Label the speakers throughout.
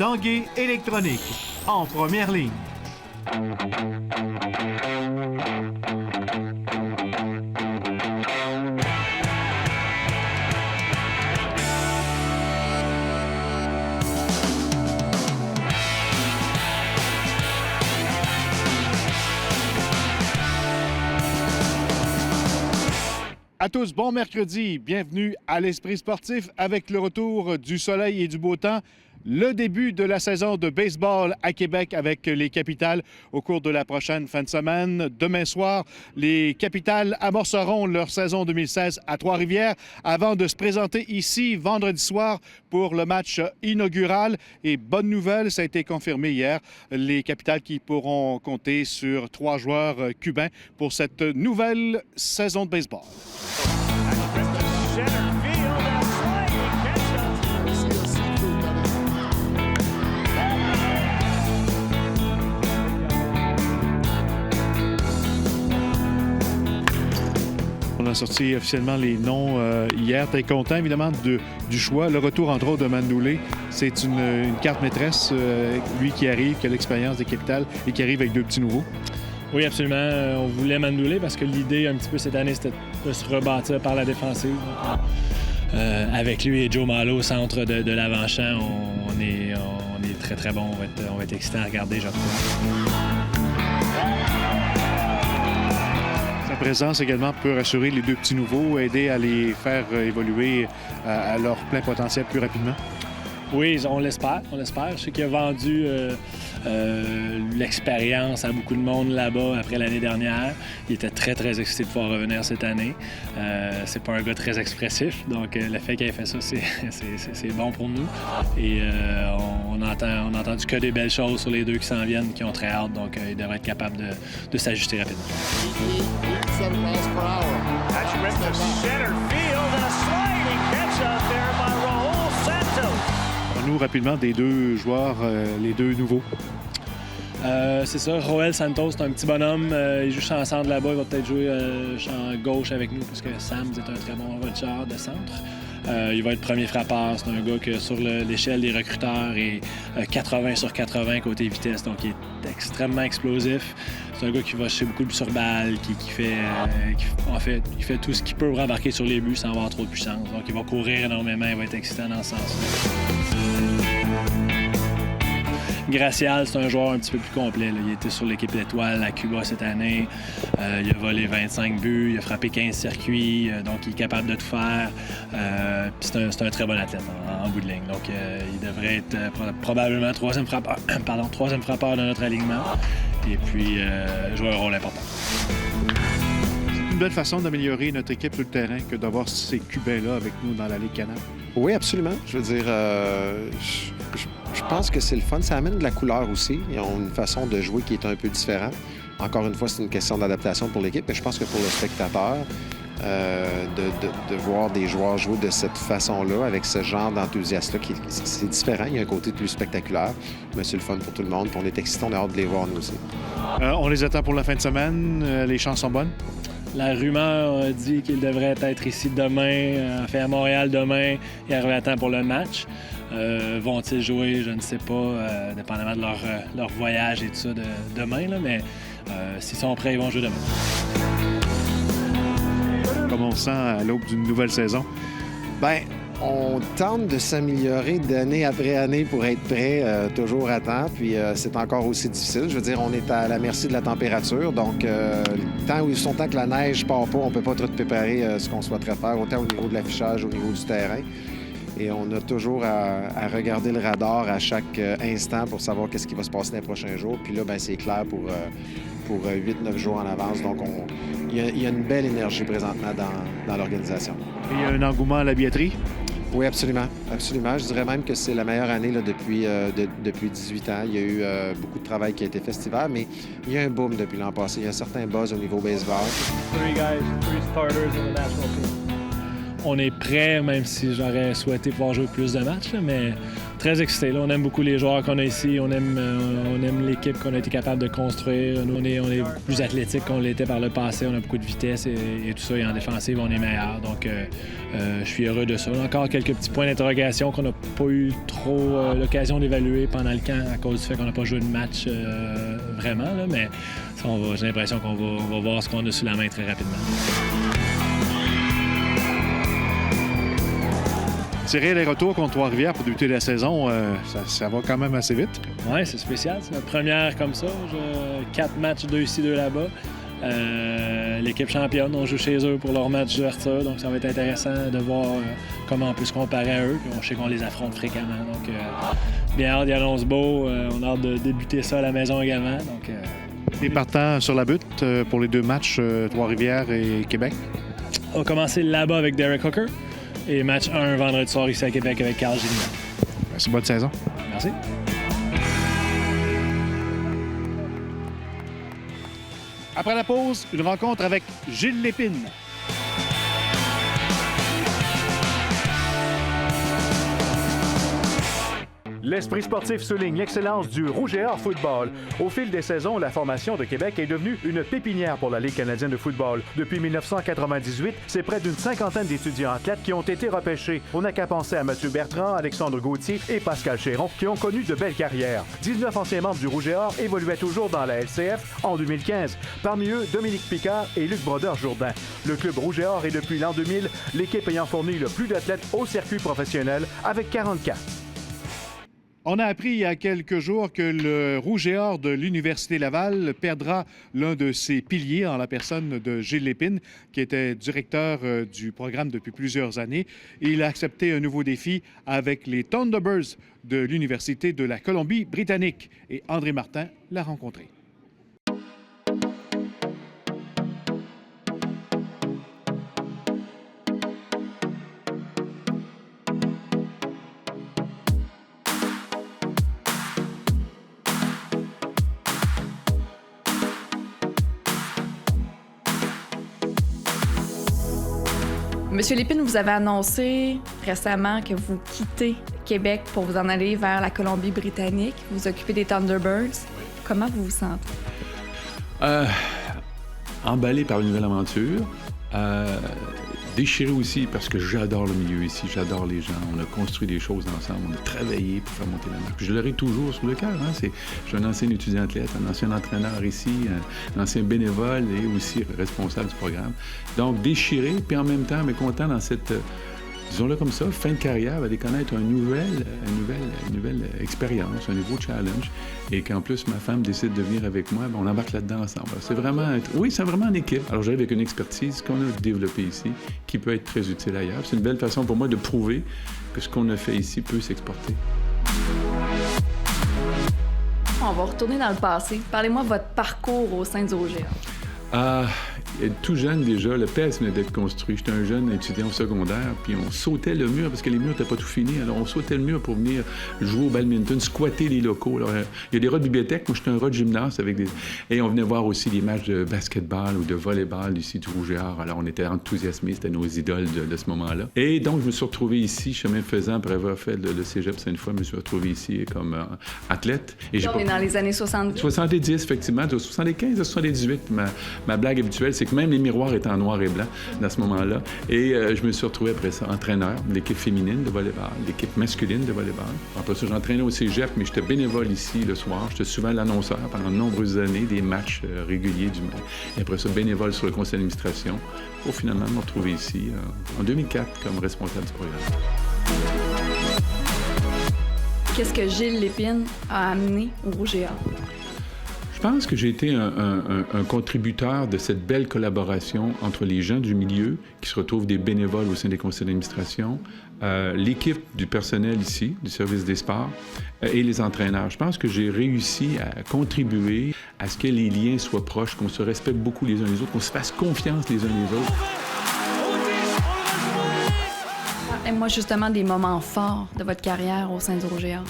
Speaker 1: Tanguay Électronique, en première ligne.
Speaker 2: À tous, bon mercredi. Bienvenue à l'Esprit sportif avec le retour du soleil et du beau temps. Le début de la saison de baseball à Québec avec les Capitals au cours de la prochaine fin de semaine. Demain soir, les Capitals amorceront leur saison 2016 à Trois-Rivières avant de se présenter ici vendredi soir pour le match inaugural. Et bonne nouvelle, ça a été confirmé hier, les Capitals qui pourront compter sur 3 joueurs cubains pour cette nouvelle saison de baseball. On a sorti officiellement les noms hier. Tu es content, évidemment, du choix. Le retour, entre autres, de Mandoulé, c'est une carte maîtresse. Lui qui arrive, qui a l'expérience des Capitals et qui arrive avec 2 petits nouveaux.
Speaker 3: Oui, absolument. On voulait Mandoulé parce que l'idée, un petit peu cette année, c'était de se rebâtir par la défensive. Avec lui et Joe Malo au centre de l'avant-champ, on est très, très bon. On va être excitant à regarder, je crois.
Speaker 2: Sa présence également peut rassurer les 2 petits nouveaux, aider à les faire évoluer à leur plein potentiel plus rapidement.
Speaker 3: Oui, on l'espère. Je sais qu'il a vendu l'expérience à beaucoup de monde là-bas après l'année dernière. Il était très, très excité de pouvoir revenir cette année. C'est pas un gars très expressif, donc le fait qu'il ait fait ça, c'est bon pour nous. Et on a entendu que des belles choses sur les 2 qui s'en viennent, qui ont très hâte, donc il devrait être capable de s'ajuster rapidement.
Speaker 2: Nous, rapidement, des 2 joueurs, les 2 nouveaux.
Speaker 3: C'est ça, Roel Santos, c'est un petit bonhomme. Il joue champ centre là-bas. Il va peut-être jouer champ gauche avec nous, parce que Sam est un très bon voltigeur de centre. Il va être premier frappeur. C'est un gars que sur l'échelle des recruteurs est 80 sur 80 côté vitesse, donc il est extrêmement explosif. C'est un gars qui va chercher beaucoup sur balle, qui fait tout ce qu'il peut pour embarquer sur les buts sans avoir trop de puissance. Donc il va courir énormément, il va être excitant dans ce sens-là. Gracial, c'est un joueur un petit peu plus complet. Là. Il était sur l'équipe étoile à Cuba cette année. Il a volé 25 buts, il a frappé 15 circuits, donc il est capable de tout faire. Puis c'est un très bon athlète en bout de ligne. Donc il devrait être probablement troisième frappeur de notre alignement. Et puis jouer un rôle important.
Speaker 2: C'est une belle façon d'améliorer notre équipe sur le terrain que d'avoir ces Cubains-là avec nous dans la Ligue Canadienne.
Speaker 4: Oui, absolument. Je veux dire, je pense que c'est le fun. Ça amène de la couleur aussi. Ils ont une façon de jouer qui est un peu différente. Encore une fois, c'est une question d'adaptation pour l'équipe, mais je pense que pour le spectateur, de voir des joueurs jouer de cette façon-là, avec ce genre d'enthousiasme-là, c'est différent. Il y a un côté plus spectaculaire, mais c'est le fun pour tout le monde. Puis on est excités, on a hâte de les voir, nous aussi.
Speaker 2: On les attend pour la fin de semaine. Les chances sont bonnes?
Speaker 3: La rumeur dit qu'ils devraient être ici demain, à Montréal demain et arriver à temps pour le match. Vont-ils jouer? Je ne sais pas, dépendamment de leur voyage et tout ça de demain, là, mais s'ils sont prêts, ils vont jouer demain.
Speaker 2: Comme on sent à l'aube d'une nouvelle saison?
Speaker 4: Bien, on tente de s'améliorer d'année après année pour être prêt toujours à temps, puis c'est encore aussi difficile. Je veux dire, on est à la merci de la température, donc tant que la neige part pas, on peut pas trop préparer ce qu'on souhaiterait faire, autant au niveau de l'affichage, au niveau du terrain. Et on a toujours à regarder le radar à chaque instant pour savoir qu'est-ce qui va se passer dans les prochains jours. Puis là, bien, c'est clair pour 8-9 jours en avance. Donc, il y a une belle énergie présentement dans l'organisation.
Speaker 2: Et il y a un engouement à la billetterie?
Speaker 4: Oui, absolument. Absolument. Je dirais même que c'est la meilleure année là, depuis 18 ans. Il y a eu beaucoup de travail qui a été fait cet hiver, mais il y a un boom depuis l'an passé. Il y a un certain buzz au niveau baseball.
Speaker 3: 3 starters in the national team. On est prêt, même si j'aurais souhaité pouvoir jouer plus de matchs, là, mais Très excité. Là. On aime beaucoup les joueurs qu'on a ici. On aime l'équipe qu'on a été capable de construire. Nous, on est plus athlétique qu'on l'était par le passé. On a beaucoup de vitesse et tout ça. Et en défensive, on est meilleur. Donc, je suis heureux de ça. Encore quelques petits points d'interrogation qu'on n'a pas eu trop l'occasion d'évaluer pendant le camp à cause du fait qu'on n'a pas joué de match vraiment. Là. Mais j'ai l'impression qu'on va voir ce qu'on a sous la main très rapidement.
Speaker 2: Tirer les retours contre Trois-Rivières pour débuter la saison, ça va quand même assez vite.
Speaker 3: Oui, c'est spécial. C'est notre première comme ça. 4 matchs, 2 ici, 2 là-bas. L'équipe championne, on joue chez eux pour leur match d'ouverture. Donc, ça va être intéressant de voir comment on peut se comparer à eux. Puis on sait qu'on les affronte fréquemment. Donc, bien hâte d'y annonce beau. On a hâte de débuter ça à la maison également. Donc,
Speaker 2: Les partants sur la butte pour les 2 matchs, Trois-Rivières et Québec.
Speaker 3: On va commencer là-bas avec Derek Hooker. Et match 1 vendredi soir ici à Québec avec Carl Gillian.
Speaker 2: Merci, bonne saison.
Speaker 3: Merci.
Speaker 2: Après la pause, une rencontre avec Gilles Lépine.
Speaker 5: L'Esprit sportif souligne l'excellence du Rouge et Or football. Au fil des saisons, la formation de Québec est devenue une pépinière pour la Ligue canadienne de football. Depuis 1998, c'est près d'une cinquantaine d'étudiants athlètes qui ont été repêchés. On n'a qu'à penser à Mathieu Bertrand, Alexandre Gauthier et Pascal Chéron, qui ont connu de belles carrières. 19 anciens membres du Rouge et Or évoluaient toujours dans la LCF en 2015. Parmi eux, Dominique Picard et Luc Brodeur-Jourdain. Le club Rouge et Or est depuis l'an 2000 l'équipe ayant fourni le plus d'athlètes au circuit professionnel avec 44.
Speaker 2: On a appris il y a quelques jours que le Rouge et Or de l'Université Laval perdra l'un de ses piliers en la personne de Gilles Lépine, qui était directeur du programme depuis plusieurs années. Il a accepté un nouveau défi avec les Thunderbirds de l'Université de la Colombie-Britannique. Et André Martin l'a rencontré.
Speaker 6: Monsieur Lépine, vous avez annoncé récemment que vous quittez Québec pour vous en aller vers la Colombie-Britannique. Vous vous occupez des Thunderbirds. Comment vous vous sentez?
Speaker 7: Emballé par une nouvelle aventure. Déchiré aussi parce que j'adore le milieu ici, j'adore les gens. On a construit des choses ensemble, on a travaillé pour faire monter la marque. Puis je l'aurai toujours sur le cœur. Hein? Je suis un ancien étudiant athlète, un ancien entraîneur ici, un ancien bénévole et aussi responsable du programme. Donc déchiré, puis en même temps, mais content dans cette, disons-le comme ça, fin de carrière, d'aller connaître une nouvelle expérience, un nouveau challenge. Et qu'en plus, ma femme décide de venir avec moi, on embarque là-dedans ensemble. C'est vraiment en équipe. Alors j'arrive avec une expertise qu'on a développée ici, qui peut être très utile ailleurs. C'est une belle façon pour moi de prouver que ce qu'on a fait ici peut s'exporter.
Speaker 6: On va retourner dans le passé. Parlez-moi de votre parcours au sein du Rouge et Or.
Speaker 7: Tout jeune déjà, le PS venait d'être construit. J'étais un jeune étudiant au secondaire, puis on sautait le mur parce que les murs n'étaient pas tout finis. Alors on sautait le mur pour venir jouer au badminton, squatter les locaux. Alors, il y a des rats de bibliothèque, moi j'étais un rat de gymnase et on venait voir aussi des matchs de basketball ou de volleyball ici du Rouge et Or. Alors on était enthousiasmés, c'était nos idoles de ce moment-là. Et donc je me suis retrouvé ici, chemin faisant, après avoir fait le cégep Sainte-Foy, je me suis retrouvé ici comme athlète. Et
Speaker 6: on est dans les années 70.
Speaker 7: 70, effectivement, de 75 à 78. Ma blague habituelle, c'est que même les miroirs étaient en noir et blanc dans ce moment-là. Et je me suis retrouvé après ça entraîneur de l'équipe féminine de volleyball, l'équipe masculine de volleyball. Après ça, j'entraînais au cégep, mais j'étais bénévole ici le soir. J'étais souvent l'annonceur pendant de nombreuses années des matchs réguliers du match. Et après ça, bénévole sur le conseil d'administration pour finalement me retrouver ici en 2004 comme responsable du programme.
Speaker 6: Qu'est-ce que Gilles Lépine a amené au Rouge et Or?
Speaker 7: Je pense que j'ai été un contributeur de cette belle collaboration entre les gens du milieu, qui se retrouvent des bénévoles au sein des conseils d'administration, l'équipe du personnel ici, du service des sports, et les entraîneurs. Je pense que j'ai réussi à contribuer à ce que les liens soient proches, qu'on se respecte beaucoup les uns les autres, qu'on se fasse confiance les uns les autres.
Speaker 6: Et moi, justement, des moments forts de votre carrière au sein du Rouge et Or.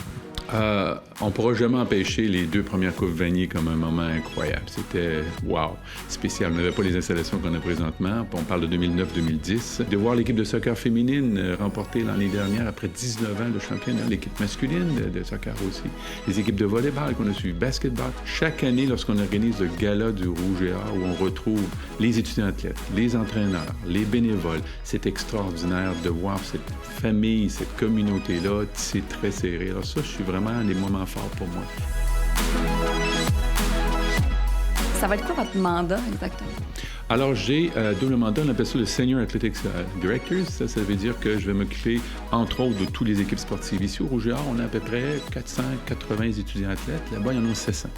Speaker 7: On ne pourra jamais empêcher les 2 premières Coupes Vanier comme un moment incroyable. C'était, wow, spécial. On n'avait pas les installations qu'on a présentement. On parle de 2009-2010. De voir l'équipe de soccer féminine remporter l'année dernière, après 19 ans, le championnat, l'équipe masculine de soccer aussi. Les équipes de volleyball qu'on a suivies, basketball. Chaque année, lorsqu'on organise le gala du Rouge et Or, où on retrouve les étudiants athlètes, les entraîneurs, les bénévoles, c'est extraordinaire de voir cette famille, cette communauté-là, c'est très serré. Alors ça, je suis vraiment des moments forts pour moi.
Speaker 6: Ça va être quoi votre mandat exactement?
Speaker 7: Alors, j'ai double mandat, on appelle ça le Senior Athletics Directors. Ça veut dire que je vais m'occuper, entre autres, de toutes les équipes sportives. Ici, au Rouge et Or, on a à peu près 480 étudiants athlètes. Là-bas, il y en a 700.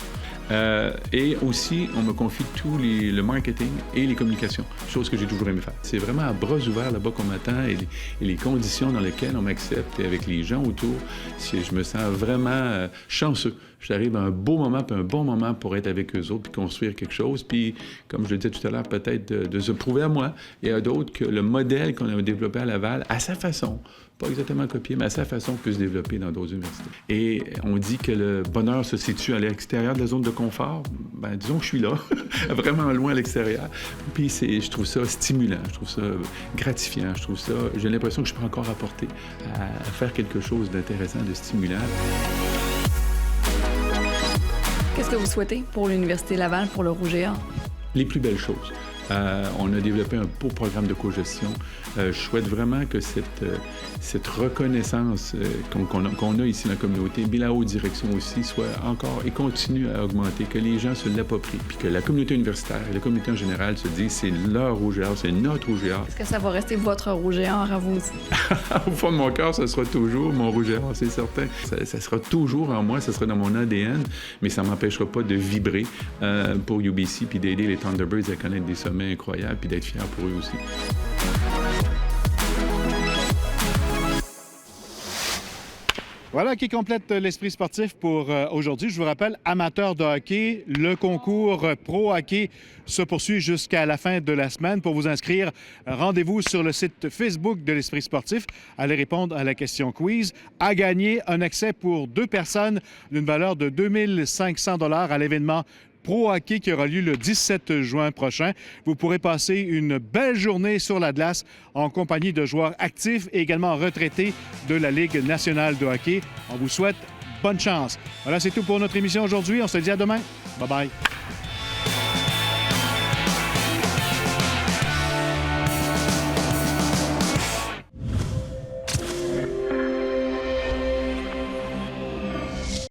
Speaker 7: Et aussi, on me confie tout le marketing et les communications, chose que j'ai toujours aimé faire. C'est vraiment à bras ouverts là-bas qu'on m'attend et les conditions dans lesquelles on m'accepte et avec les gens autour, je me sens vraiment chanceux. J'arrive à un beau moment puis un bon moment pour être avec eux autres puis construire quelque chose. Puis, comme je le disais tout à l'heure, peut-être de se prouver à moi et à d'autres que le modèle qu'on a développé à Laval, à sa façon, pas exactement copié, mais à sa façon, peut se développer dans d'autres universités. Et on dit que le bonheur se situe à l'extérieur de la zone de confort. Ben, disons que je suis là, vraiment loin à l'extérieur. Puis je trouve ça stimulant, je trouve ça gratifiant, j'ai l'impression que je peux encore apporter à faire quelque chose d'intéressant, de stimulant.
Speaker 6: Qu'est-ce que vous souhaitez pour l'Université Laval, pour le Rouge et Or?
Speaker 7: Les plus belles choses. On a développé un beau programme de cogestion. Je souhaite vraiment que cette reconnaissance qu'on a ici dans la communauté, mais la haute direction aussi, soit encore et continue à augmenter, que les gens se l'approprient, puis que la communauté universitaire et la communauté en général se disent c'est leur Rouge et Or, c'est notre Rouge et Or.
Speaker 6: Est-ce que ça va rester votre Rouge et Or à vous aussi?
Speaker 7: Au fond de mon cœur, ça sera toujours mon Rouge et Or, c'est certain. Ça sera toujours en moi, ça sera dans mon ADN, mais ça ne m'empêchera pas de vibrer pour UBC puis d'aider les Thunderbirds à connaître des sommets incroyables puis d'être fier pour eux aussi.
Speaker 2: Voilà qui complète l'esprit sportif pour aujourd'hui. Je vous rappelle, amateurs de hockey, le concours Pro Hockey se poursuit jusqu'à la fin de la semaine. Pour vous inscrire, rendez-vous sur le site Facebook de l'esprit sportif. Allez répondre à la question quiz. À gagner un accès pour 2 personnes d'une valeur de 2 500 $ à l'événement Pro Hockey qui aura lieu le 17 juin prochain. Vous pourrez passer une belle journée sur la glace en compagnie de joueurs actifs et également retraités de la Ligue nationale de hockey. On vous souhaite bonne chance. Voilà, c'est tout pour notre émission aujourd'hui. On se dit à demain. Bye-bye.